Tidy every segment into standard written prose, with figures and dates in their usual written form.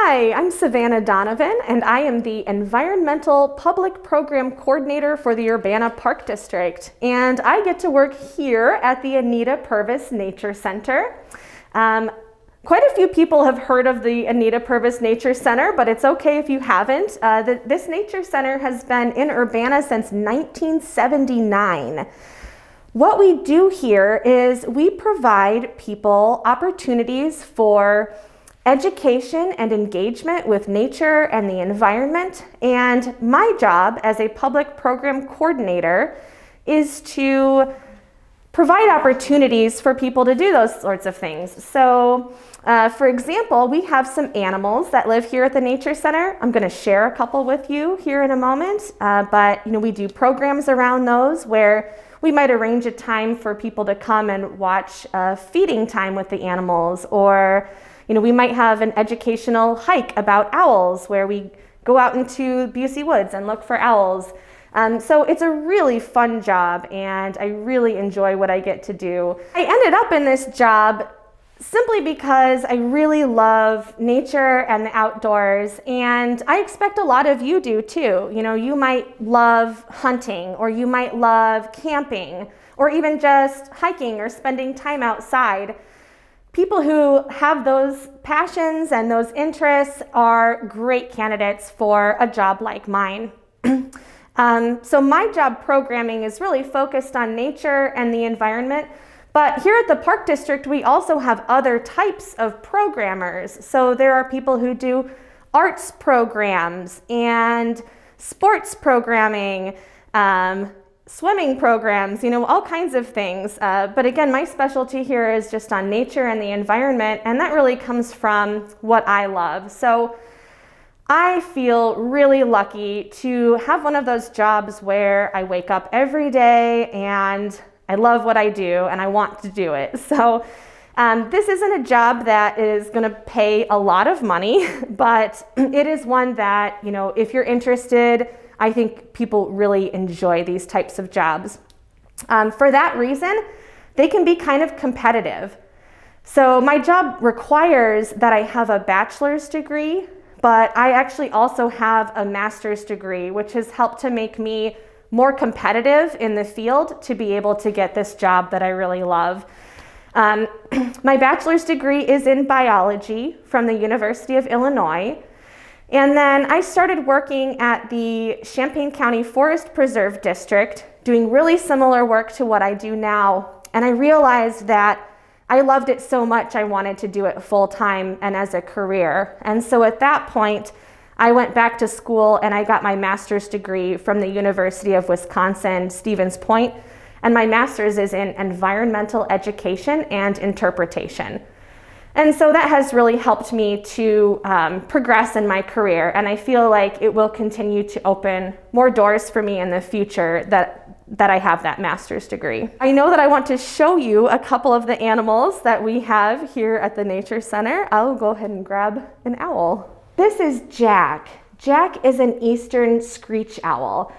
Hi, I'm Savannah Donovan, and I am the Environmental Public Program Coordinator for the Urbana Park District. And I get to work here at the Anita Purves Nature Center. Quite a few people have heard of the Anita Purves Nature Center, but it's okay if you haven't. This Nature Center has been in Urbana since 1979. What we do here is we provide people opportunities for education and engagement with nature and the environment. And my job as a public program coordinator is to provide opportunities for people to do those sorts of things. So, for example, we have some animals that live here at the Nature Center. I'm going to share a couple with you here in a moment, but we do programs around those where we might arrange a time for people to come and watch feeding time with the animals, or we might have an educational hike about owls where we go out into Busey Woods and look for owls. So it's a really fun job, and I really enjoy what I get to do. I ended up in this job simply because I really love nature and the outdoors, and I expect a lot of you do too. You might love hunting, or you might love camping, or even just hiking or spending time outside. People who have those passions and those interests are great candidates for a job like mine. So my job programming is really focused on nature and the environment, but here at the Park District, we also have other types of programmers. So there are people who do arts programs and sports programming, swimming programs, all kinds of things. But again, my specialty here is just on nature and the environment, and that really comes from what I love. So I feel really lucky to have one of those jobs where I wake up every day and I love what I do and I want to do it. So this isn't a job that is going to pay a lot of money, but it is one that, if you're interested, I think people really enjoy these types of jobs. For that reason, they can be kind of competitive. So my job requires that I have a bachelor's degree, but I actually also have a master's degree, which has helped to make me more competitive in the field to be able to get this job that I really love. My bachelor's degree is in biology from the University of Illinois. And then I started working at the Champaign County Forest Preserve District, doing really similar work to what I do now. And I realized that I loved it so much I wanted to do it full time and as a career. And so at that point, I went back to school and I got my master's degree from the University of Wisconsin, Stevens Point. And my master's is in environmental education and interpretation. And so that has really helped me to progress in my career, and I feel like it will continue to open more doors for me in the future that I have that master's degree. I know that I want to show you a couple of the animals that we have here at the Nature Center. I'll go ahead and grab an owl. This is Jack. Jack is an eastern screech owl.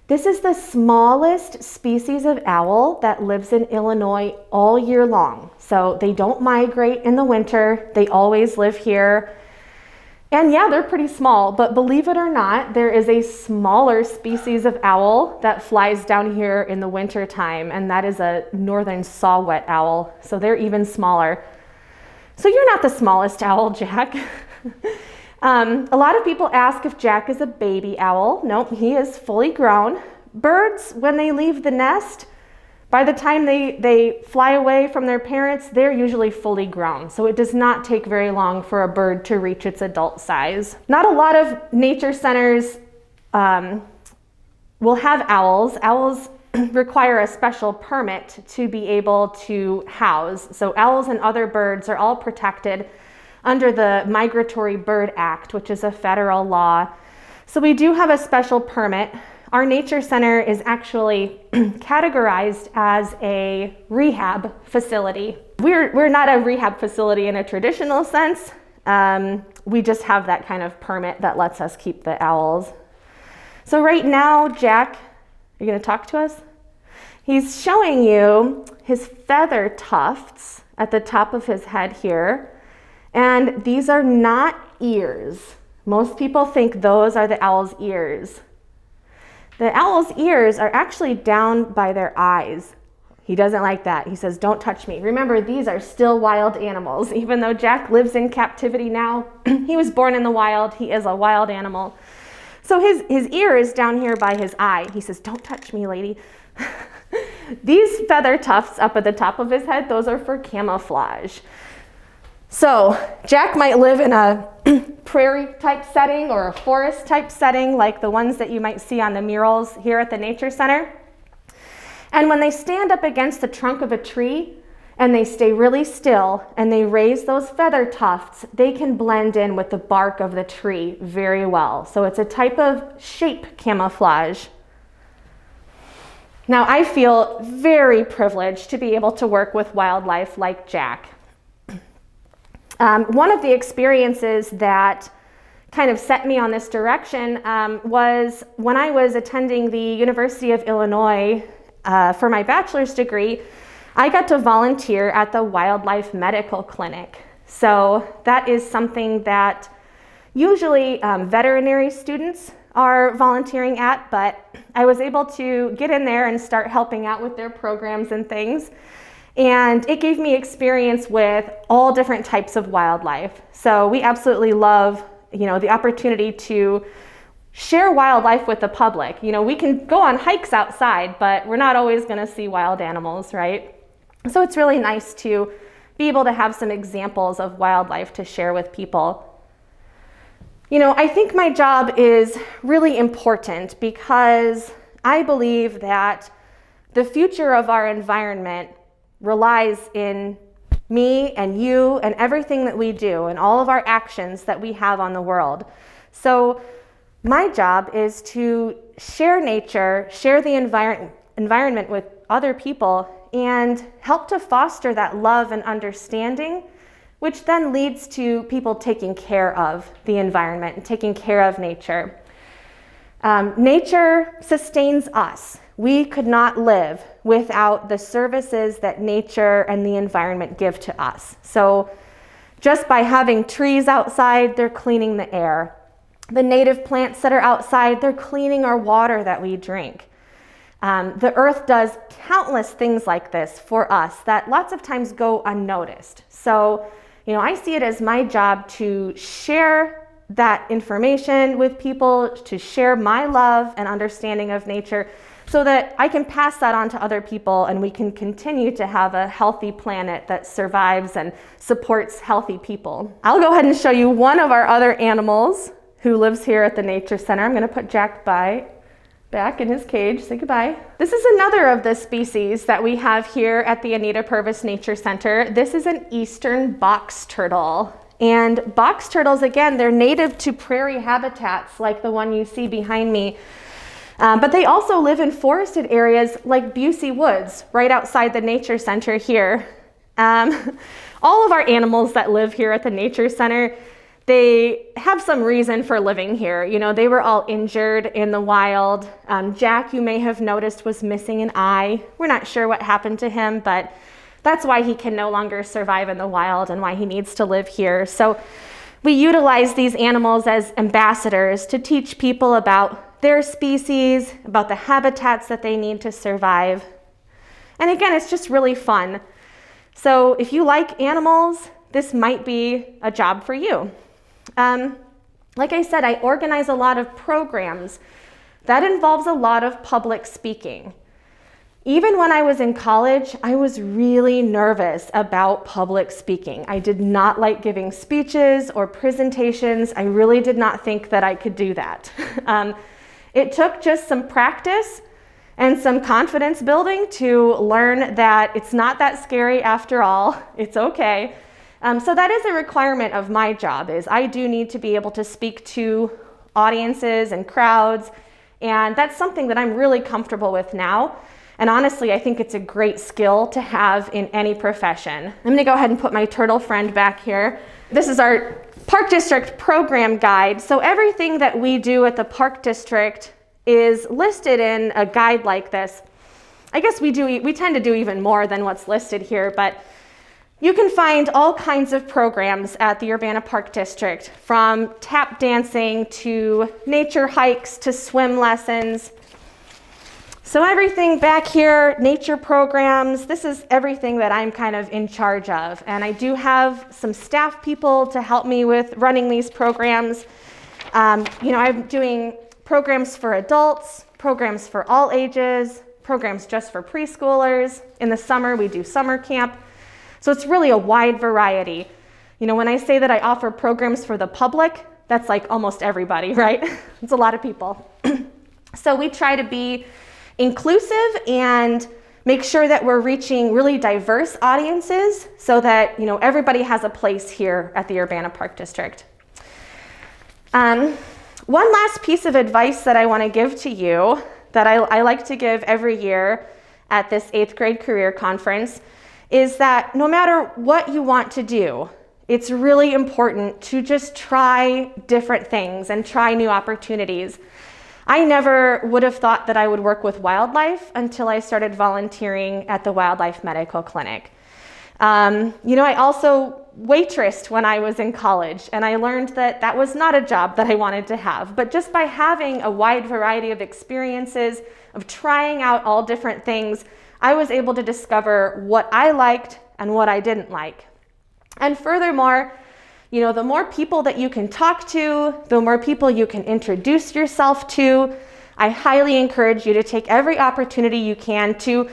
This is the smallest species of owl that lives in Illinois all year long. So they don't migrate in the winter. They always live here. And yeah, they're pretty small, but believe it or not, there is a smaller species of owl that flies down here in the winter time, and that is a northern saw-whet owl. So they're even smaller. So you're not the smallest owl, Jack. A lot of people ask if Jack is a baby owl. Nope, he is fully grown. Birds, when they leave the nest, by the time they fly away from their parents, they're usually fully grown. So it does not take very long for a bird to reach its adult size. Not a lot of nature centers will have owls. Owls require a special permit to be able to house. So owls and other birds are all protected under the Migratory Bird Act, which is a federal law. So we do have a special permit. Our nature center is actually categorized as a rehab facility. We're not a rehab facility in a traditional sense. We just have that kind of permit that lets us keep the owls. So right now, Jack, are you gonna talk to us? He's showing you his feather tufts at the top of his head here. And these are not ears. Most people think those are the owl's ears. The owl's ears are actually down by their eyes. He doesn't like that. He says, don't touch me. Remember, these are still wild animals. Even though Jack lives in captivity now, he was born in the wild. He is a wild animal. So his ear is down here by his eye. He says, don't touch me, lady. These feather tufts up at the top of his head, those are for camouflage. So Jack might live in a prairie type setting or a forest type setting like the ones that you might see on the murals here at the Nature Center. And when they stand up against the trunk of a tree and they stay really still and they raise those feather tufts, they can blend in with the bark of the tree very well. So it's a type of shape camouflage. Now, I feel very privileged to be able to work with wildlife like Jack. One of the experiences that kind of set me on this direction was when I was attending the University of Illinois for my bachelor's degree. I got to volunteer at the Wildlife Medical Clinic. So that is something that usually veterinary students are volunteering at, but I was able to get in there and start helping out with their programs and things. And it gave me experience with all different types of wildlife. So we absolutely love, the opportunity to share wildlife with the public. We can go on hikes outside, but we're not always going to see wild animals, right? So it's really nice to be able to have some examples of wildlife to share with people. I think my job is really important because I believe that the future of our environment relies in me and you and everything that we do and all of our actions that we have on the world. So my job is to share nature, share the environment with other people, and help to foster that love and understanding, which then leads to people taking care of the environment and taking care of nature. Nature sustains us. We could not live without the services that nature and the environment give to us. So just by having trees outside, they're cleaning the air. The native plants that are outside, they're cleaning our water that we drink. The earth does countless things like this for us that lots of times go unnoticed. So, I see it as my job to share that information with people, to share my love and understanding of nature so that I can pass that on to other people and we can continue to have a healthy planet that survives and supports healthy people. I'll go ahead and show you one of our other animals who lives here at the Nature Center. I'm going to put Jack back in his cage. Say goodbye. This is another of the species that we have here at the Anita Purves Nature Center. This is an eastern box turtle. And box turtles, again, they're native to prairie habitats like the one you see behind me. But they also live in forested areas like Busey Woods, right outside the Nature Center here. All of our animals that live here at the Nature Center, they have some reason for living here. They were all injured in the wild. Jack, you may have noticed, was missing an eye. We're not sure what happened to him, but that's why he can no longer survive in the wild and why he needs to live here. So we utilize these animals as ambassadors to teach people about their species, about the habitats that they need to survive. And again, it's just really fun. So if you like animals, this might be a job for you. Like I said, I organize a lot of programs. That involves a lot of public speaking. Even when I was in college, I was really nervous about public speaking. I did not like giving speeches or presentations. I really did not think that I could do that. It took just some practice and some confidence building to learn that it's not that scary after all. It's okay. So that is a requirement of my job, is I do need to be able to speak to audiences and crowds, and that's something that I'm really comfortable with now. And honestly, I think it's a great skill to have in any profession. I'm gonna go ahead and put my turtle friend back here. This is our Park District program guide. So everything that we do at the Park District is listed in a guide like this. I guess we tend to do even more than what's listed here, but You can find all kinds of programs at the Urbana Park District, from tap dancing to nature hikes to swim lessons. So everything back here, nature programs, this is everything that I'm kind of in charge of. And I do have some staff people to help me with running these programs. I'm doing programs for adults, programs for all ages, programs just for preschoolers. In the summer, we do summer camp. So it's really a wide variety. When I say that I offer programs for the public, that's like almost everybody, right? It's a lot of people. So we try to be inclusive and make sure that we're reaching really diverse audiences so that everybody has a place here at the Urbana Park District. One last piece of advice that I want to give to you that I like to give every year at this 8th grade career conference is that no matter what you want to do, it's really important to just try different things and try new opportunities. I never would have thought that I would work with wildlife until I started volunteering at the Wildlife Medical Clinic. I also waitressed when I was in college, and I learned that that was not a job that I wanted to have. But just by having a wide variety of experiences, of trying out all different things, I was able to discover what I liked and what I didn't like. And furthermore, the more people that you can talk to, the more people you can introduce yourself to. I highly encourage you to take every opportunity you can to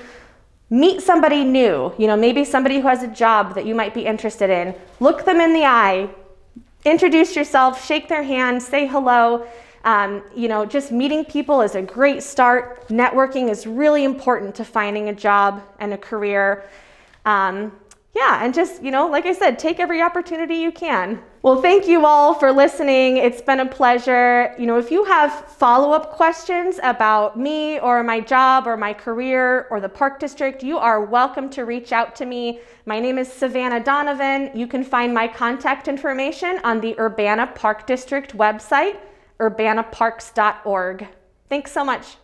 meet somebody new, maybe somebody who has a job that you might be interested in. Look them in the eye, introduce yourself, shake their hand, say hello. Just meeting people is a great start. Networking is really important to finding a job and a career. And just, like I said, take every opportunity you can. Well, thank you all for listening. It's been a pleasure. If you have follow-up questions about me or my job or my career or the Park District, you are welcome to reach out to me. My name is Savannah Donovan. You can find my contact information on the Urbana Park District website, urbanaparks.org. Thanks so much.